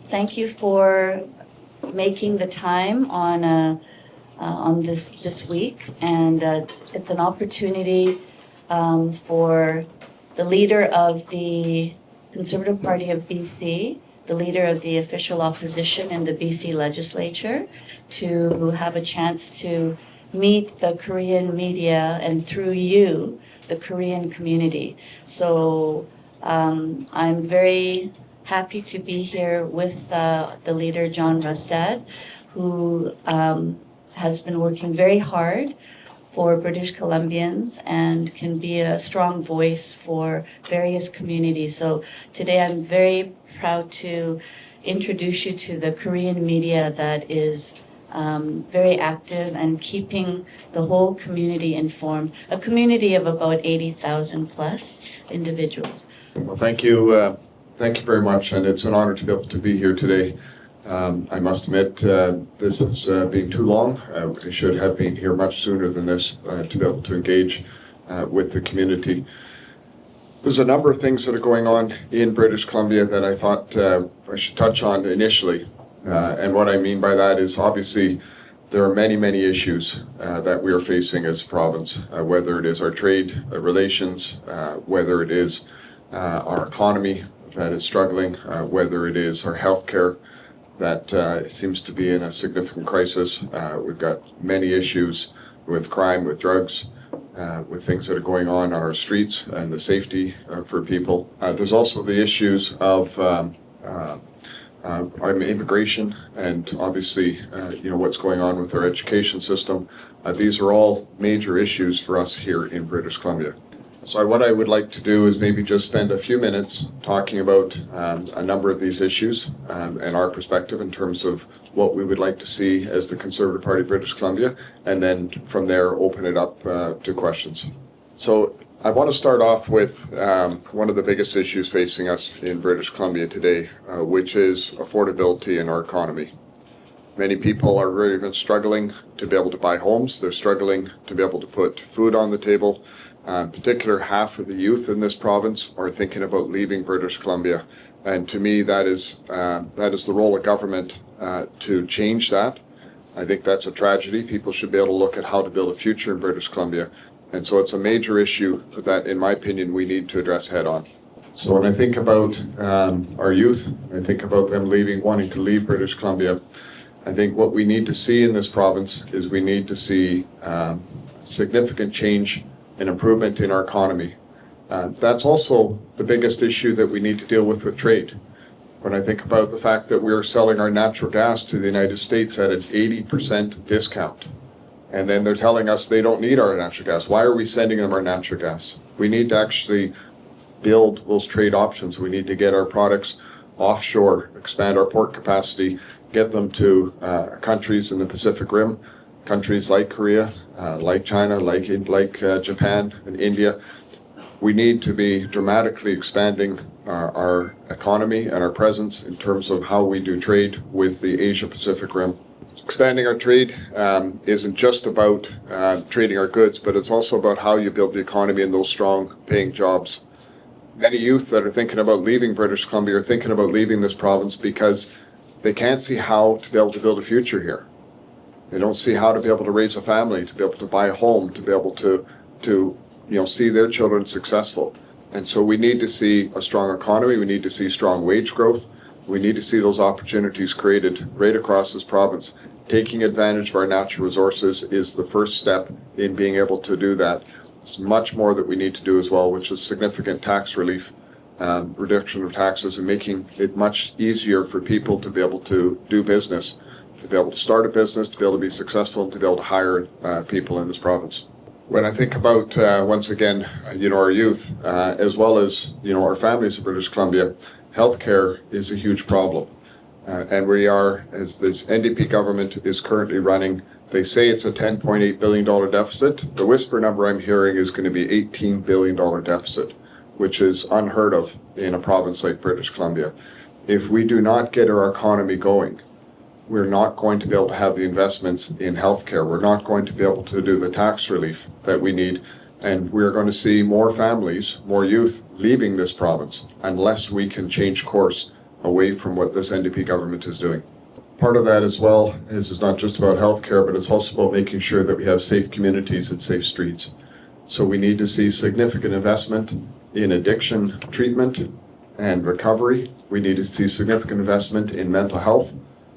thank you for making the time on this week, and it's an opportunity for the leader of the Conservative Party of BC, the leader of the official opposition in the BC legislature, to have a chance to meet the Korean media and through you, the Korean community. So I'm very happy to be here with the leader, John Rustad, who has been working very hard for British Columbians and can be a strong voice for various communities. So today I'm very proud to introduce you to the Korean media that is very active and keeping the whole community informed, a community of about 80,000 plus individuals. Well, thank you. Thank you very much, and it's an honor to be able to be here today. I must admit, this has been too long. I should have been here much sooner than this to be able to engage with the community. There's a number of things that are going on in British Columbia that I thought I should touch on initially. And what I mean by that is obviously there are many, many issues that we are facing as a province, whether it is our trade relations, whether it is our economy that is struggling, whether it is our healthcare that seems to be in a significant crisis. We've got many issues with crime, with drugs, with things that are going on our streets and the safety for people. There's also the issues of immigration and obviously what's going on with our education system. These are all major issues for us here in British Columbia. So what I would like to do is maybe just spend a few minutes talking about a number of these issues and our perspective in terms of what we would like to see as the Conservative Party of British Columbia, and then from there open it up to questions. So I want to start off with one of the biggest issues facing us in British Columbia today, which is affordability in our economy. Many people are really been struggling to be able to buy homes. They're struggling to be able to put food on the table. In particular, half of the youth in this province are thinking about leaving British Columbia. And to me, that is the role of government to change that. I think that's a tragedy. People should be able to look at how to build a future in British Columbia. And so it's a major issue that, in my opinion, we need to address head on. So when I think about our youth, I think about them wanting to leave British Columbia. I think what we need to see in this province is we need to see significant change and improvement in our economy. That's also the biggest issue that we need to deal with trade. When I think about the fact that we're selling our natural gas to the United States at an 80% discount, and then they're telling us they don't need our natural gas. Why are we sending them our natural gas? We need to actually build those trade options. We need to get our products offshore, expand our port capacity, get them to countries in the Pacific Rim, countries like Korea, like China, like Japan and India. We need to be dramatically expanding our economy and our presence in terms of how we do trade with the Asia-Pacific Rim. Expanding our trade isn't just about trading our goods, but it's also about how you build the economy and those strong paying jobs. Many youth that are thinking about leaving British Columbia are thinking about leaving this province because they can't see how to be able to build a future here. They don't see how to be able to raise a family, to be able to buy a home, to be able to see their children successful. And so we need to see a strong economy. We need to see strong wage growth. We need to see those opportunities created right across this province. Taking advantage of our natural resources is the first step in being able to do that. There's much more that we need to do as well, which is significant tax relief, reduction of taxes, and making it much easier for people to be able to do business, to be able to start a business, to be able to be successful, to be able to hire people in this province. When I think about, once again, our youth, as well as, our families in British Columbia, healthcare is a huge problem. And we are, as this NDP government is currently running, they say it's a $10.8 billion deficit. The whisper number I'm hearing is going to be $18 billion deficit, which is unheard of in a province like British Columbia. If we do not get our economy going, we're not going to be able to have the investments in healthcare. We're not going to be able to do the tax relief that we need. And we're going to see more families, more youth leaving this province unless we can change course away from what this NDP government is doing. Part of that as well is not just about healthcare, but it's also about making sure that we have safe communities and safe streets. So we need to see significant investment in addiction treatment and recovery. We need to see significant investment in mental health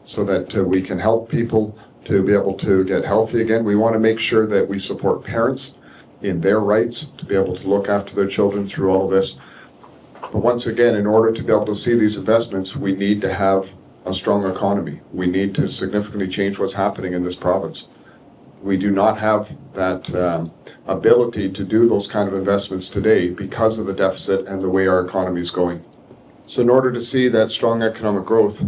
so that we can help people to be able to get healthy again. We want to make sure that we support parents in their rights to be able to look after their children through all of this. But once again, in order to be able to see these investments, we need to have a strong economy. We need to significantly change what's happening in this province. We do not have that ability to do those kind of investments today because of the deficit and the way our economy is going. So in order to see that strong economic growth,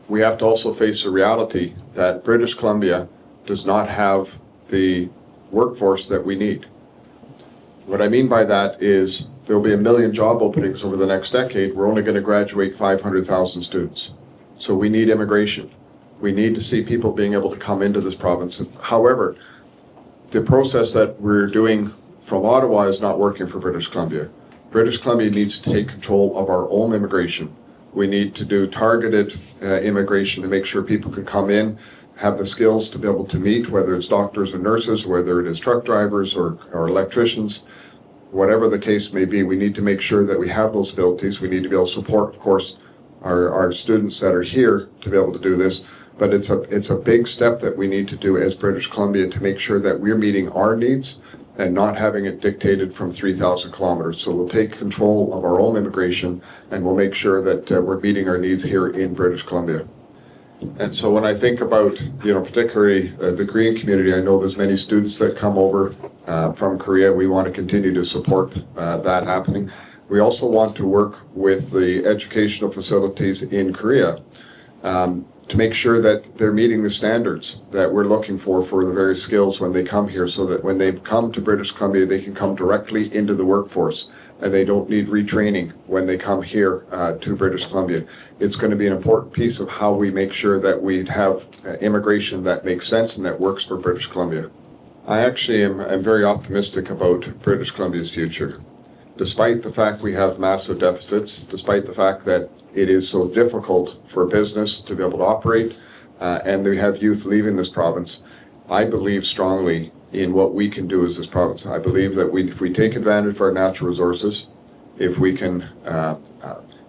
we have to also face the reality that British Columbia does not have the workforce that we need. What I mean by that is there'll be 1 million job openings over the next decade. We're only going to graduate 500,000 students. So we need immigration. We need to see people being able to come into this province. However, the process that we're doing from Ottawa is not working for British Columbia. British Columbia needs to take control of our own immigration. We need to do targeted immigration to make sure people can come in, have the skills to be able to meet, whether it's doctors or nurses, whether it is truck drivers or electricians, whatever the case may be. We need to make sure that we have those abilities. We need to be able to support, of course, our students that are here to be able to do this. But it's a big step that we need to do as British Columbia to make sure that we're meeting our needs and not having it dictated from 3,000 kilometers. So we'll take control of our own immigration and we'll make sure that we're meeting our needs here in British Columbia. And so when I think about, particularly the Korean community, I know there's many students that come over from Korea. We want to continue to support that happening. We also want to work with the educational facilities in Korea to make sure that they're meeting the standards that we're looking for the various skills when they come here, so that when they come to British Columbia, they can come directly into the workforce and they don't need retraining when they come here to British Columbia. It's going to be an important piece of how we make sure that we have immigration that makes sense and that works for British Columbia. I actually am very optimistic about British Columbia's future. Despite the fact we have massive deficits, despite the fact that it is so difficult for business to be able to operate, and we have youth leaving this province, I believe strongly in what we can do as this province. I believe that if we take advantage of our natural resources, if we can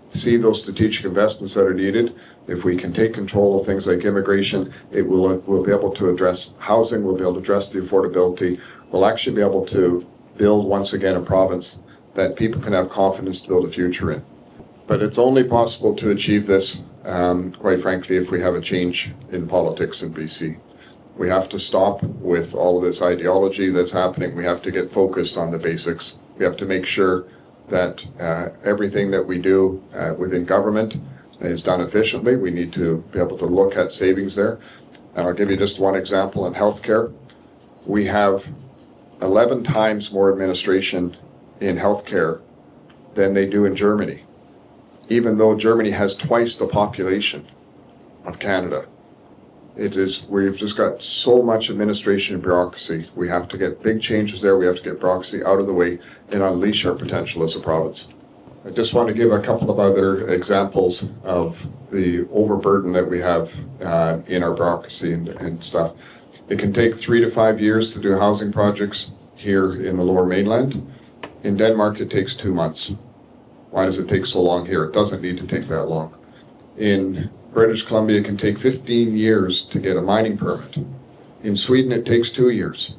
see those strategic investments that are needed, if we can take control of things like immigration, we'll be able to address housing, we'll be able to address the affordability, we'll actually be able to build once again a province that people can have confidence to build a future in. But it's only possible to achieve this, quite frankly, if we have a change in politics in BC. We have to stop with all of this ideology that's happening. We have to get focused on the basics. We have to make sure that everything that we do within government is done efficiently. We need to be able to look at savings there. And I'll give you just one example in healthcare. We have 11 times more administration in healthcare than they do in Germany, even though Germany has twice the population of Canada. We've just got so much administration and bureaucracy. We have to get big changes there. We have to get bureaucracy out of the way and unleash our potential as a province. I just want to give a couple of other examples of the overburden that we have in our bureaucracy and stuff. It can take 3 to 5 years to do housing projects here in the Lower Mainland. In Denmark, it takes 2 months. Why does it take so long here? It doesn't need to take that long. In British Columbia, it can take 15 years to get a mining permit. In Sweden, it takes 2 years.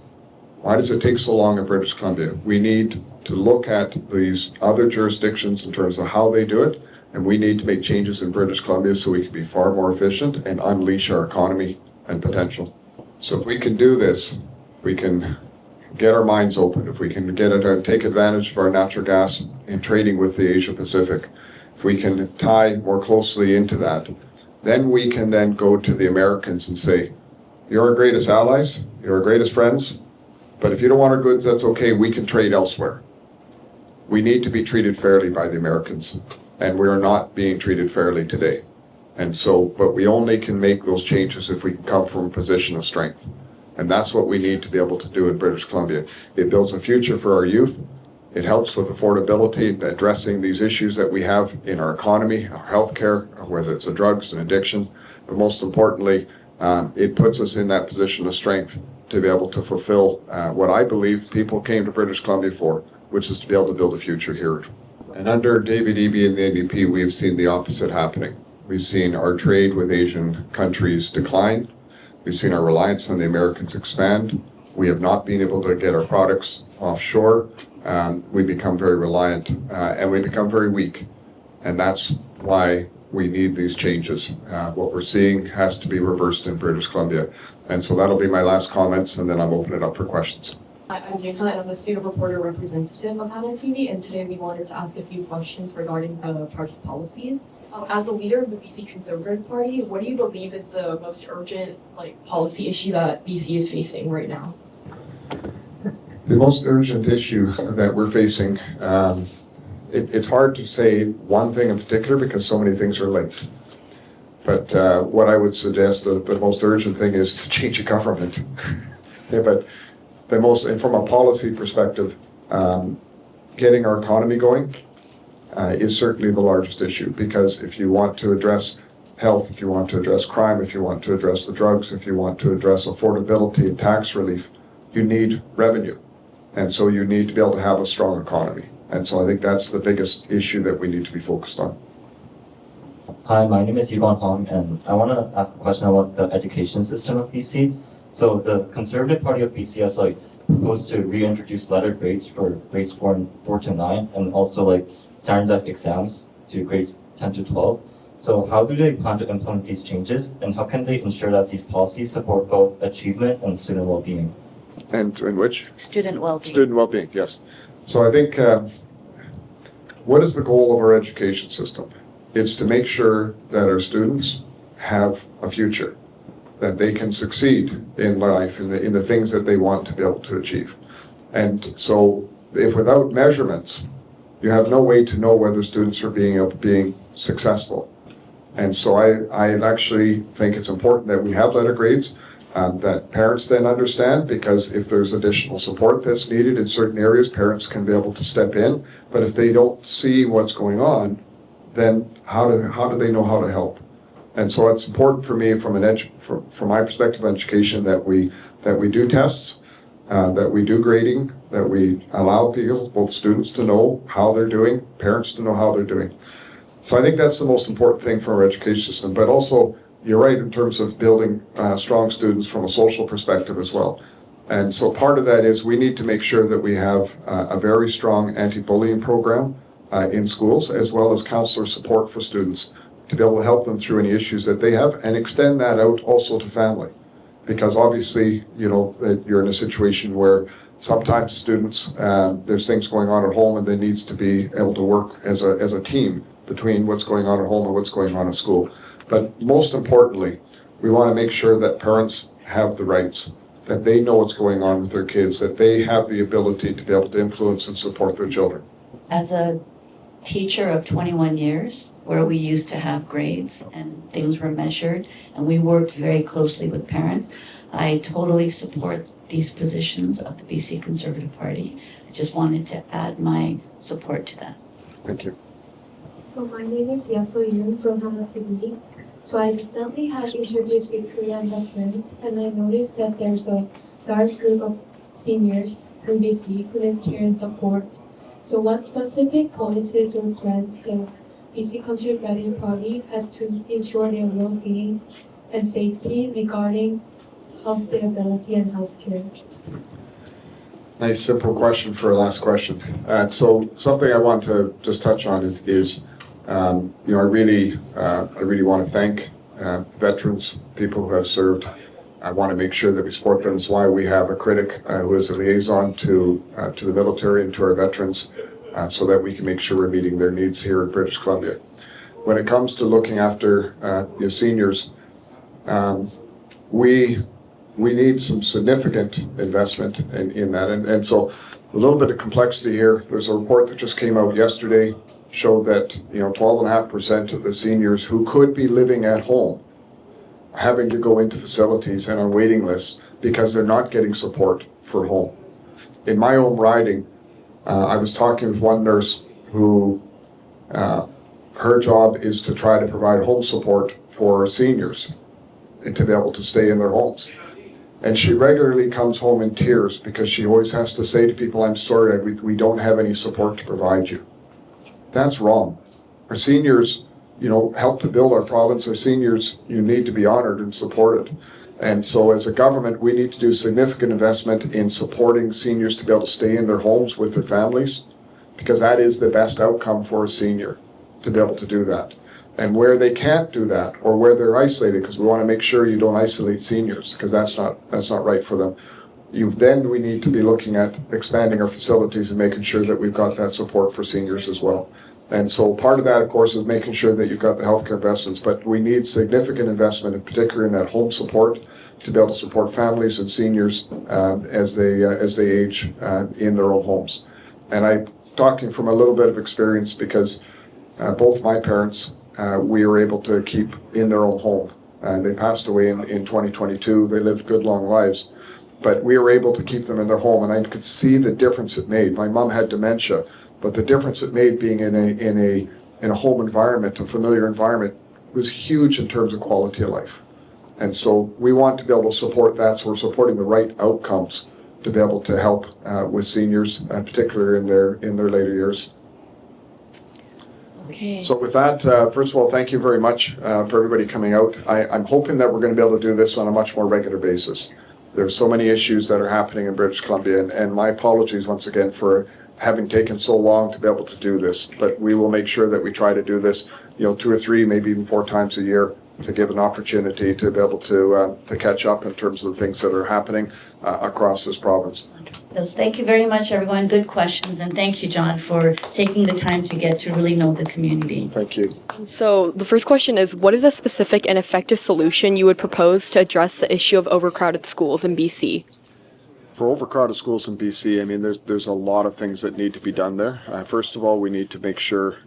Why does it take so long in British Columbia? We need to look at these other jurisdictions in terms of how they do it, and we need to make changes in British Columbia so we can be far more efficient and unleash our economy and potential. So if we can do this, if we can get our minds open, if we can take advantage of our natural gas in trading with the Asia Pacific, if we can tie more closely into that, then we can then go to the Americans and say, you're our greatest allies, you're our greatest friends, but if you don't want our goods, that's okay, we can trade elsewhere. We need to be treated fairly by the Americans, and we are not being treated fairly today. But we only can make those changes if we can come from a position of strength. And that's what we need to be able to do in British Columbia. It builds a future for our youth. It helps with affordability, addressing these issues that we have in our economy, our healthcare, whether it's the drugs and addiction. But most importantly, it puts us in that position of strength to be able to fulfill what I believe people came to British Columbia for, which is to be able to build a future here. And under David Eby and the NDP, we've seen the opposite happening. We've seen our trade with Asian countries decline. We've seen our reliance on the Americans expand. We have not been able to get our products offshore. We become very reliant and we become very weak. And that's why we need these changes. What we're seeing has to be reversed in British Columbia. And so that'll be my last comments, and then I'll open it up for questions. Hi, I'm Jane, and I'm a student reporter representative of Hamilton TV, and today we wanted to ask a few questions regarding the party's policies. As a leader of the BC Conservative Party, what do you believe is the most urgent policy issue that BC is facing right now? The most urgent issue that we're facing, it's hard to say one thing in particular because so many things are linked. But what I would suggest that the most urgent thing is to change the government. Yeah, but the most, and from a policy perspective, getting our economy going is certainly the largest issue, because if you want to address health, if you want to address crime, if you want to address the drugs, if you want to address affordability and tax relief, you need revenue. And so you need to be able to have a strong economy. And so I think that's the biggest issue that we need to be focused on. Hi, my name is Yvonne Hong, and I want to ask a question about the education system of BC. So the Conservative Party of BC has proposed to reintroduce letter grades for grades 4 to 9, and also standardized exams to grades 10 to 12. So how do they plan to implement these changes, and how can they ensure that these policies support both achievement and student well-being? And in which? Student well-being. Student well-being, yes. So I think, what is the goal of our education system? It's to make sure that our students have a future, that they can succeed in life, in the things that they want to be able to achieve. And so if without measurements, you have no way to know whether students are being successful. And so I actually think it's important that we have letter grades, that parents then understand, because if there's additional support that's needed in certain areas, parents can be able to step in. But if they don't see what's going on, then how do they know how to help? And so it's important for me from my perspective of education that we do tests, that we do grading, that we allow people, both students, to know how they're doing, parents to know how they're doing. So I think that's the most important thing for our education system. But also, you're right in terms of building strong students from a social perspective as well. And so part of that is we need to make sure that we have a very strong anti-bullying program in schools, as well as counselor support for students to be able to help them through any issues that they have, and extend that out also to family. Because obviously, that you're in a situation where sometimes students, there's things going on at home, and they needs to be able to work as a team between what's going on at home and what's going on at school. But most importantly, we want to make sure that parents have the rights, that they know what's going on with their kids, that they have the ability to be able to influence and support their children. As a teacher of 21 years, where we used to have grades and things were measured, and we worked very closely with parents, I totally support these positions of the BC Conservative Party. I just wanted to add my support to that. Thank you. So my name is Yaso Yoon from Hamilton TV. So I recently had interviews with Korean veterans, and I noticed that there's a large group of seniors in BC who need care and support. So what specific policies or plans does BC Conservative Party has to ensure their well-being and safety regarding health stability and health care? Nice, simple question for a last question. So something I want to just touch on is I really want to thank veterans, people who have served. I want to make sure that we support them. That's why we have a critic who is a liaison to the military and to our veterans, so that we can make sure we're meeting their needs here in British Columbia. When it comes to looking after your seniors, we need some significant investment in that. And so a little bit of complexity here. There's a report that just came out yesterday, showed that 12.5% of the seniors who could be living at home having to go into facilities and on waiting lists because they're not getting support for home. In my own riding, I was talking with one nurse who her job is to try to provide home support for seniors and to be able to stay in their homes. And she regularly comes home in tears because she always has to say to people, I'm sorry, we don't have any support to provide you. That's wrong. Our seniors, help to build our province. Our seniors, you need to be honored and supported. And so as a government, we need to do significant investment in supporting seniors to be able to stay in their homes with their families, because that is the best outcome for a senior, to be able to do that. And where they can't do that, or where they're isolated, because we want to make sure you don't isolate seniors, because that's not right for them. We need to be looking at expanding our facilities and making sure that we've got that support for seniors as well. And so part of that, of course, is making sure that you've got the healthcare investments, but we need significant investment, in particular in that home support, to be able to support families and seniors as they age in their own homes. And I'm talking from a little bit of experience, because both my parents, we were able to keep in their own home. They passed away in 2022. They lived good, long lives. But we were able to keep them in their home, and I could see the difference it made. My mom had dementia, but the difference it made being in a home environment, a familiar environment, was huge in terms of quality of life. And so we want to be able to support that, so we're supporting the right outcomes to be able to help with seniors, particularly in their later years. Okay. So with that, first of all, thank you very much for everybody coming out. I'm hoping that we're going to be able to do this on a much more regular basis. There's so many issues that are happening in British Columbia, and my apologies once again for having taken so long to be able to do this. But we will make sure that we try to do this, 2 or 3, maybe even 4 times a year, to give an opportunity to be able to catch up in terms of the things that are happening across this province. Thank you very much, everyone. Good questions. And thank you, John, for taking the time to get to really know the community. Thank you. So the first question is, what is a specific and effective solution you would propose to address the issue of overcrowded schools in BC? For overcrowded schools in BC, there's a lot of things that need to be done there. First of all, we need to make sure,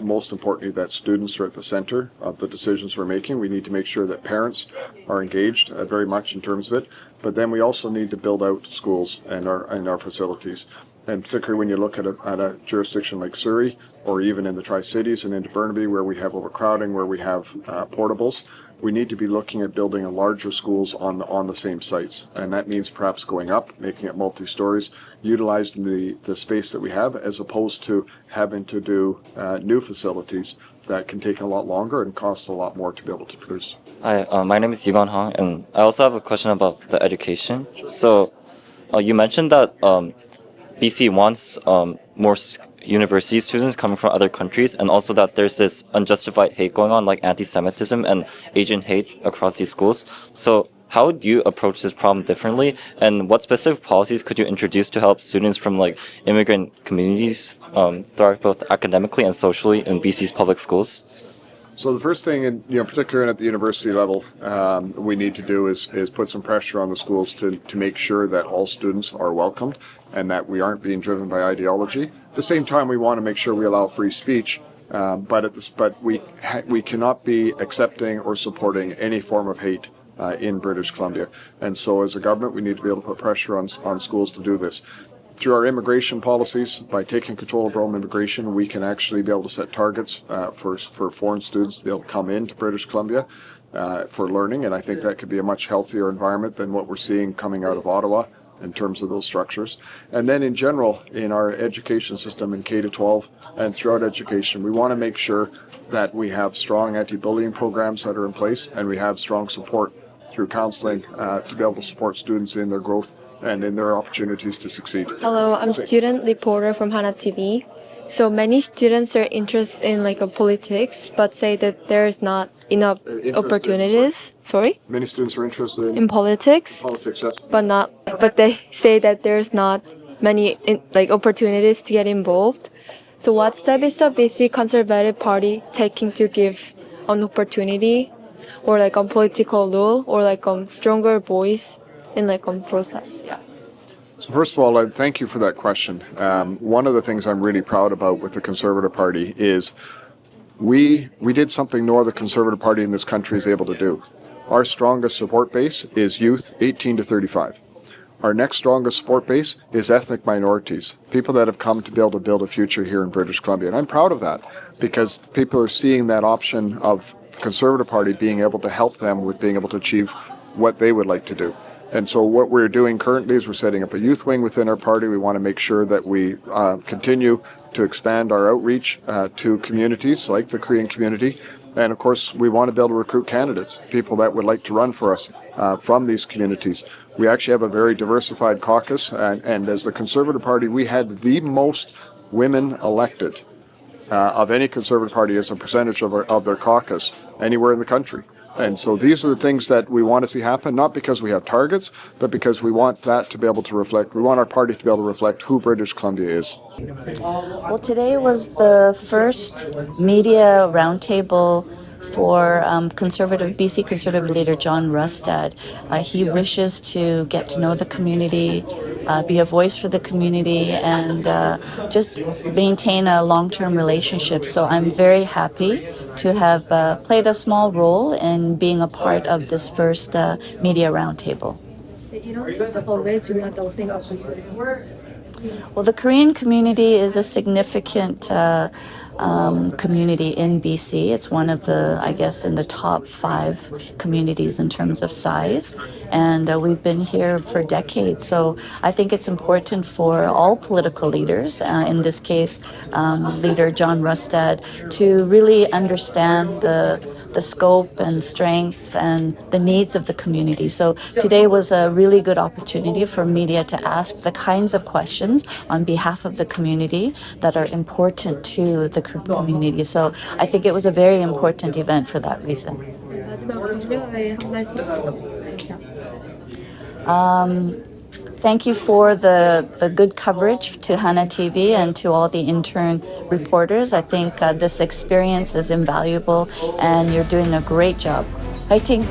most importantly, that students are at the center of the decisions we're making. We need to make sure that parents are engaged very much in terms of it. But then we also need to build out schools and our facilities. And particularly when you look at a jurisdiction like Surrey, or even in the Tri-Cities and into Burnaby, where we have overcrowding, where we have portables, we need to be looking at building larger schools on the same sites. And that means perhaps going up, making it multi-stories, utilizing the space that we have, as opposed to having to do new facilities that can take a lot longer and cost a lot more to be able to produce. Hi, my name is Yugon Hong, and I also have a question about the education. So you mentioned that BC wants more university students coming from other countries, and also that there's this unjustified hate going on, like anti-Semitism and Asian hate across these schools. So how would you approach this problem differently, and what specific policies could you introduce to help students from immigrant communities thrive both academically and socially in BC's public schools? So the first thing, and particularly at the university level, we need to do is put some pressure on the schools to make sure that all students are welcomed and that we aren't being driven by ideology. At the same time, we want to make sure we allow free speech, but we cannot be accepting or supporting any form of hate in British Columbia. And so as a government, we need to be able to put pressure on schools to do this. Through our immigration policies, by taking control of our own immigration, we can actually be able to set targets for foreign students to be able to come into British Columbia for learning, and I think that could be a much healthier environment than what we're seeing coming out of Ottawa in terms of those structures. And then in general, in our education system in K-12 and throughout education, we want to make sure that we have strong anti-bullying programs that are in place, and we have strong support through counseling to be able to support students in their growth and in their opportunities to succeed. Hello, I'm student reporter from Hana TV. So many students are interested in politics, but say that there's not enough opportunities. Sorry? Many students are interested In politics, yes. but they say that there's not many opportunities to get involved. So what step is the BC Conservative Party taking to give an opportunity, or a political rule, or stronger voice in process? Yeah. So first of all, I thank you for that question. One of the things I'm really proud about with the Conservative Party is we did something no other Conservative Party in this country is able to do. Our strongest support base is youth 18 to 35. our next strongest support base is ethnic minorities, people that have come to be able to build a future here in British Columbia. And I'm proud of that because people are seeing that option of the Conservative Party being able to help them with being able to achieve what they would like to do. And so what we're doing currently is we're setting up a youth wing within our party. We want to make sure that we continue to expand our outreach to communities like the Korean community. And of course, we want to be able to recruit candidates, people that would like to run for us from these communities. We actually have a very diversified caucus, and as the Conservative Party, we had the most women elected of any Conservative Party as a percentage of their caucus anywhere in the country. And so these are the things that we want to see happen, not because we have targets, but because we want that to be able to reflect, we want our party to be able to reflect who British Columbia is. Well, today was the first media roundtable for BC Conservative leader John Rustad. He wishes to get to know the community, be a voice for the community, and just maintain a long-term relationship. So I'm very happy to have played a small role in being a part of this first media roundtable. Well, the Korean community is a significant community in BC. It's one of the, I guess, in the top 5 communities in terms of size. And we've been here for decades. So I think it's important for all political leaders, in this case, leader John Rustad, to really understand the scope and strengths and the needs of the community. So today was a really good opportunity for media to ask the kinds of questions on behalf of the community that are important to the community. So I think it was a very important event for that reason. Thank you for the good coverage to Hana TV and to all the intern reporters. I think this experience is invaluable and you're doing a great job. Fighting!